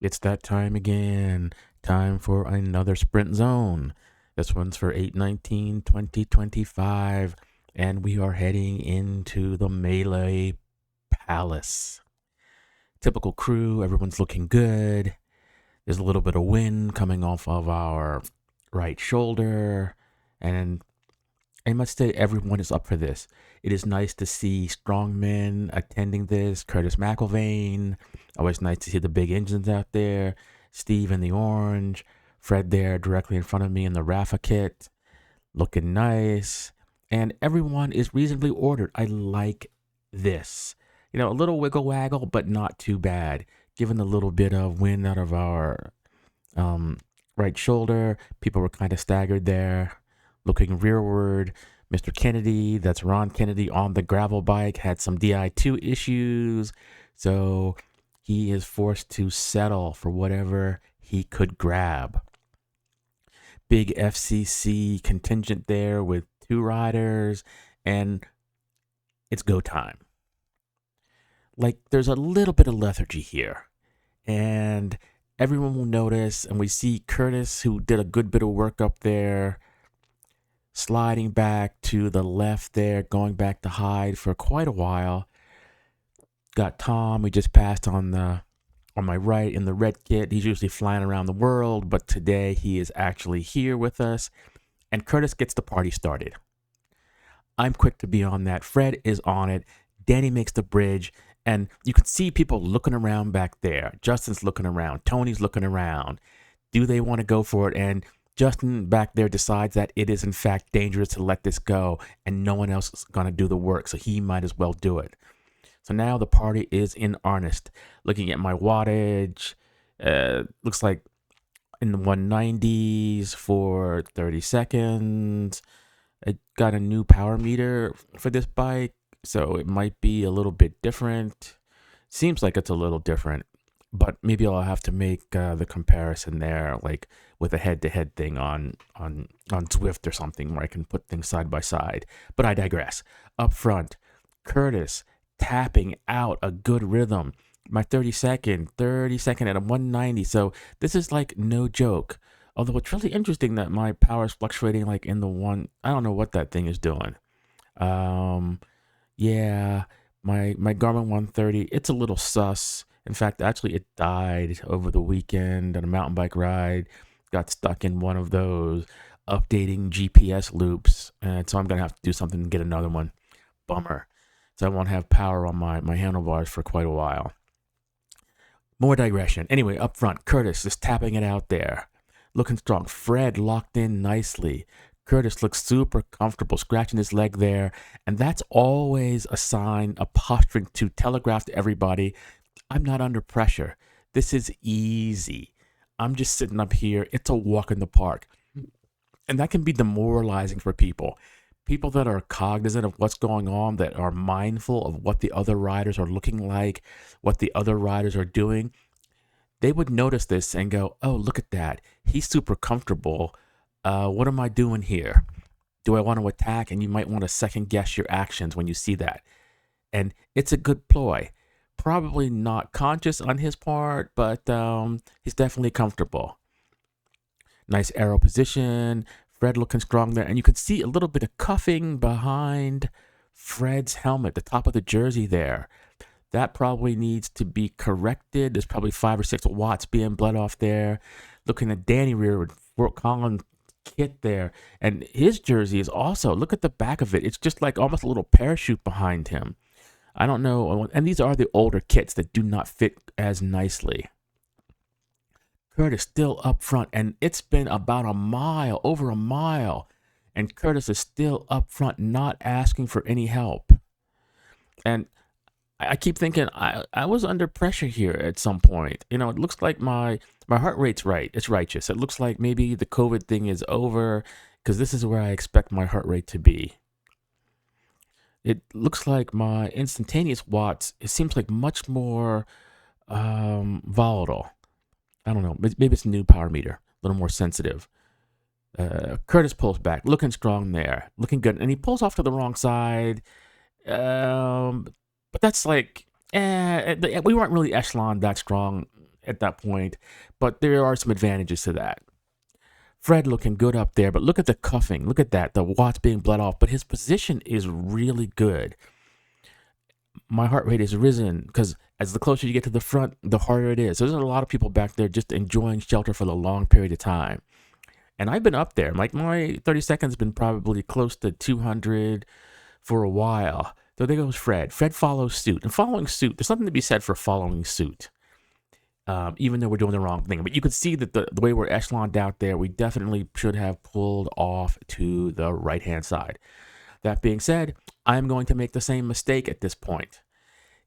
It's that time again. Time for another sprint zone. This one's for 8/19/2025, and we are heading into the Melee Palace. Typical crew, everyone's looking good. There's a little bit of wind coming off of our right shoulder, and I must say everyone is up for this. It is nice to see strong men attending this. Curtis McIlvaine. Always nice to see the big engines out there. Steve in the orange. Fred there directly in front of me in the Rafa kit. Looking nice. And everyone is reasonably ordered. I like this. A little wiggle waggle, but not too bad. Given a little bit of wind out of our right shoulder, people were kind of staggered there. Looking rearward, Mr. Kennedy, that's Ron Kennedy on the gravel bike, had some DI2 issues. So he is forced to settle for whatever he could grab. Big FCC contingent there with 2 riders, and it's go time. Like, there's a little bit of lethargy here, and everyone will notice, and we see Curtis, who did a good bit of work up there, sliding back to the left there, going back to hide for quite a while. Got Tom, we just passed on my right in the red kit. He's usually flying around the world, but today he is actually here with us, and Curtis gets the party started. I'm quick to be on that. Fred is on it. Danny makes the bridge, and you can see people looking around back there. Justin's looking around. Tony's looking around. Do they want to go for it? And Justin back there decides that it is in fact dangerous to let this go, and no one else is going to do the work, so he might as well do it. So now the party is in earnest. Looking at my wattage, looks like in the 190s for 30 seconds. I got a new power meter for this bike, so it might be a little bit different. Seems like it's a little different, but maybe I'll have to make the comparison there, like with a head-to-head thing on Zwift or something, where I can put things side by side. But I digress. Up front, Curtis tapping out a good rhythm. My 30-second at a 190. So this is like no joke. Although it's really interesting that my power is fluctuating like in the one. I don't know what that thing is doing. Yeah, my Garmin 130. It's a little sus. In fact, actually, it died over the weekend on a mountain bike ride. Got stuck in one of those updating GPS loops, and so I'm gonna have to do something to get another one. Bummer. So I won't have power on my handlebars for quite a while. More digression. Anyway, up front, Curtis is tapping it out there. Looking strong. Fred locked in nicely. Curtis looks super comfortable, scratching his leg there. And that's always a sign, a posturing to telegraph to everybody, I'm not under pressure. This is easy. I'm just sitting up here. It's a walk in the park. And that can be demoralizing for people. People that are cognizant of what's going on, that are mindful of what the other riders are looking like, what the other riders are doing, they would notice this and go, oh, look at that. He's super comfortable. What am I doing here? Do I want to attack? And you might want to second guess your actions when you see that. And it's a good ploy. Probably not conscious on his part, but he's definitely comfortable. Nice arrow position. Fred looking strong there. And you can see a little bit of cuffing behind Fred's helmet, the top of the jersey there. That probably needs to be corrected. There's probably 5 or 6 watts being bled off there. Looking at Danny Rear with Fort Collins kit there. And his jersey is also, look at the back of it. It's just like almost a little parachute behind him. I don't know. And these are the older kits that do not fit as nicely. Curtis still up front, and it's been about a mile, over a mile, and Curtis is still up front, not asking for any help. And I keep thinking I was under pressure here at some point. It looks like my heart rate's right. It's righteous. It looks like maybe the COVID thing is over, because this is where I expect my heart rate to be. It looks like my instantaneous watts, it seems like much more volatile. I don't know. Maybe it's a new power meter, a little more sensitive. Curtis pulls back, looking strong there, looking good. And he pulls off to the wrong side. But that's like, we weren't really echelon that strong at that point, but there are some advantages to that. Fred looking good up there, but look at the cuffing. Look at that. The watts being bled off, but his position is really good. My heart rate has risen because as the closer you get to the front, the harder it is. So there's a lot of people back there just enjoying shelter for the long period of time. And I've been up there. Like my 30 seconds been probably close to 200 for a while. So there goes Fred. Fred follows suit. And following suit, there's something to be said for following suit. Even though we're doing the wrong thing. But you can see that the way we're echeloned out there, we definitely should have pulled off to the right-hand side. That being said, I'm going to make the same mistake at this point.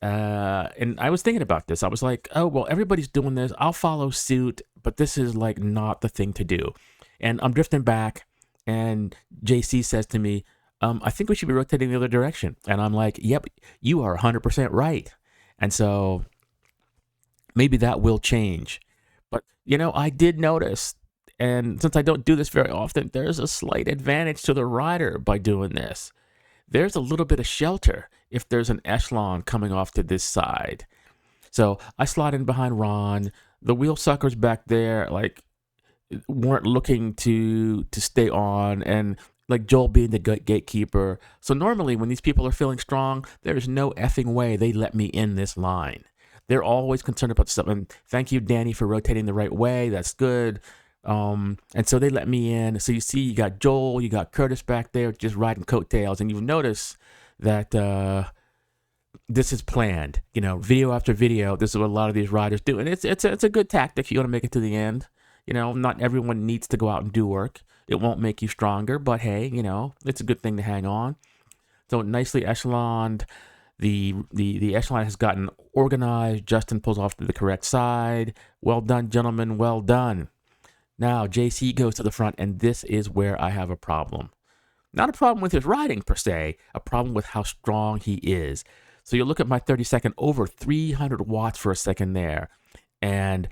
And I was thinking about this. I was like, oh, well, everybody's doing this. I'll follow suit, but this is like not the thing to do. And I'm drifting back, and JC says to me, I think we should be rotating the other direction. And I'm like, yep, you are 100% right. And so maybe that will change. But, I did notice, and since I don't do this very often, there's a slight advantage to the rider by doing this. There's a little bit of shelter if there's an echelon coming off to this side. So I slide in behind Ron. The wheel suckers back there, weren't looking to stay on, and like Joel being the gatekeeper. So normally when these people are feeling strong, there's no effing way they let me in this line. They're always concerned about something. Thank you, Danny, for rotating the right way. That's good. And so they let me in. So you see, you got Joel, you got Curtis back there just riding coattails. And you've noticed that this is planned. Video after video, this is what a lot of these riders do. And it's a good tactic if you want to make it to the end. Not everyone needs to go out and do work. It won't make you stronger, but hey, it's a good thing to hang on. So nicely echeloned. The echelon has gotten organized. Justin pulls off to the correct side. Well done, gentlemen. Well done. Now, JC goes to the front, and this is where I have a problem. Not a problem with his riding, per se. A problem with how strong he is. So you look at my 30-second, over 300 watts for a second there. And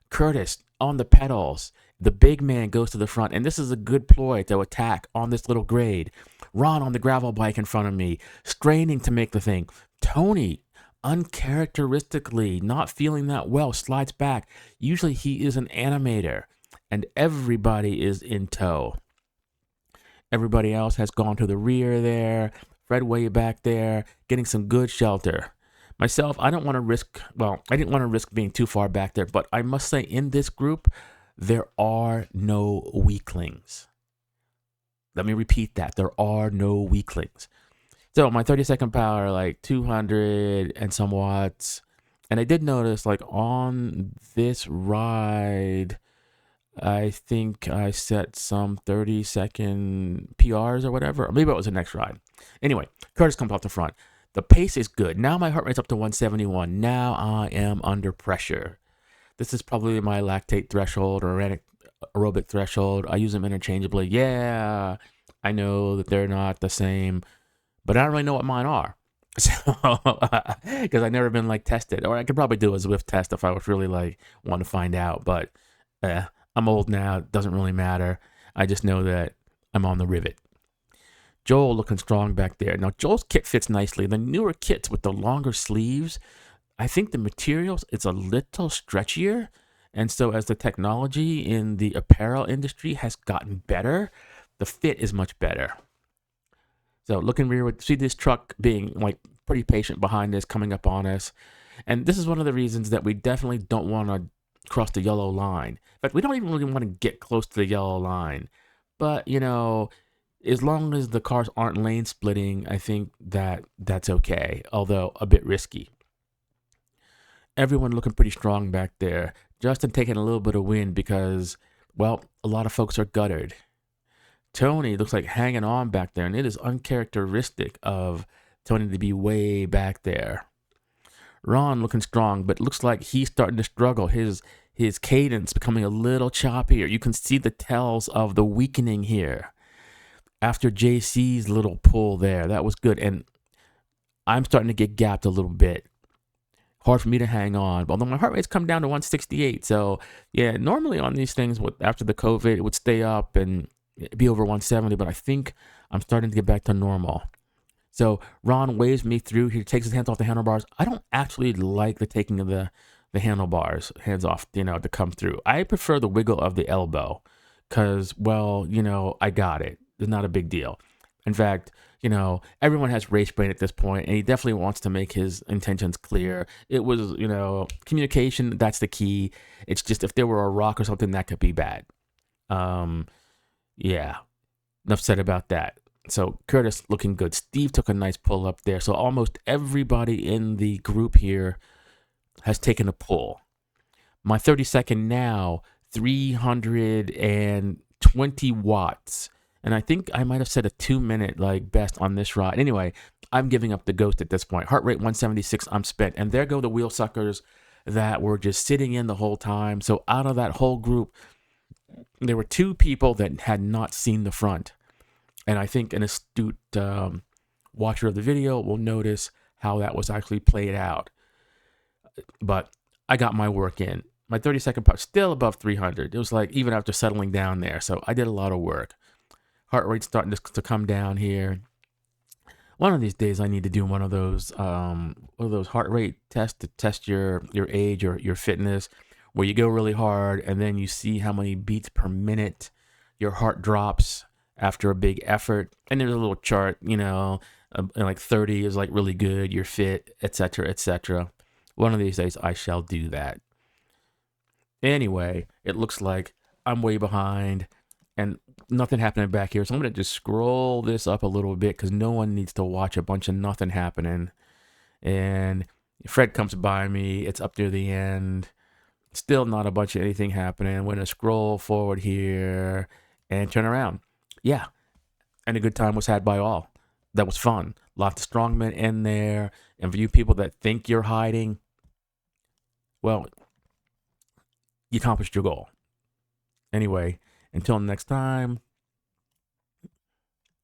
Curtis on the pedals. The big man goes to the front, and this is a good ploy to attack on this little grade. Ron on the gravel bike in front of me, straining to make the thing. Tony, uncharacteristically, not feeling that well, slides back. Usually he is an animator, and everybody is in tow. Everybody else has gone to the rear there. Fred way back there, getting some good shelter. Myself, I didn't want to risk being too far back there, but I must say in this group, there are no weaklings. Let me repeat that. There are no weaklings. So my 30-second power, 200 and some watts. And I did notice, on this ride, I think I set some 30-second PRs or whatever. Or maybe it was the next ride. Anyway, Curtis comes off the front. The pace is good. Now my heart rate's up to 171. Now I am under pressure. This is probably my lactate threshold or aerobic threshold. I use them interchangeably. Yeah, I know that they're not the same, but I don't really know what mine are. So, because I've never been tested, or I could probably do a Zwift test if I was really want to find out. But I'm old now. It doesn't really matter. I just know that I'm on the rivet. Joel looking strong back there. Now Joel's kit fits nicely. The newer kits with the longer sleeves, I think the materials, it's a little stretchier. And so as the technology in the apparel industry has gotten better, the fit is much better. So looking rearward, see this truck being pretty patient behind us, coming up on us. And this is one of the reasons that we definitely don't want to cross the yellow line. In fact, we don't even really want to get close to the yellow line. But, as long as the cars aren't lane splitting, I think that's okay, although a bit risky. Everyone looking pretty strong back there. Justin taking a little bit of wind because, a lot of folks are guttered. Tony looks like hanging on back there, and it is uncharacteristic of Tony to be way back there. Ron looking strong, but looks like he's starting to struggle. His cadence becoming a little choppier. You can see the tells of the weakening here. After JC's little pull there, that was good. And I'm starting to get gapped a little bit. Hard for me to hang on. Although my heart rate's come down to 168. So, yeah, normally on these things, after the COVID, it would stay up and be over 170. But I think I'm starting to get back to normal. So Ron waves me through. He takes his hands off the handlebars. I don't actually like the taking of the the handlebars, hands off, to come through. I prefer the wiggle of the elbow because, well, I got it. It's not a big deal. In fact, everyone has race brain at this point, and he definitely wants to make his intentions clear. It was, communication, that's the key. It's just if there were a rock or something, that could be bad. Yeah, enough said about that. So Curtis looking good. Steve took a nice pull up there. So almost everybody in the group here has taken a pull. My 30-second now, 320 watts. And I think I might have said a 2-minute like best on this ride. Anyway, I'm giving up the ghost at this point. Heart rate 176, I'm spent. And there go the wheel suckers that were just sitting in the whole time. So out of that whole group, there were 2 people that had not seen the front. And I think an astute watcher of the video will notice how that was actually played out. But I got my work in. My 30-second part, still above 300. It was like even after settling down there. So I did a lot of work. Heart rate starting to come down here. One of these days I need to do one of those heart rate tests to test your age or your fitness, where you go really hard and then you see how many beats per minute your heart drops after a big effort. And there's a little chart, like 30 is like really good, you're fit, etc., etc. One of these days I shall do that. Anyway, it looks like I'm way behind and nothing happening back here. So I'm going to just scroll this up a little bit because no one needs to watch a bunch of nothing happening. And Fred comes by me. It's up near the end. Still not a bunch of anything happening. I'm going to scroll forward here and turn around. Yeah. And a good time was had by all. That was fun. Lots of strongmen in there. And for you people that think you're hiding, well, you accomplished your goal. Anyway, until next time,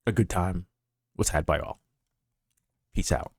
a good time was had by all. Peace out.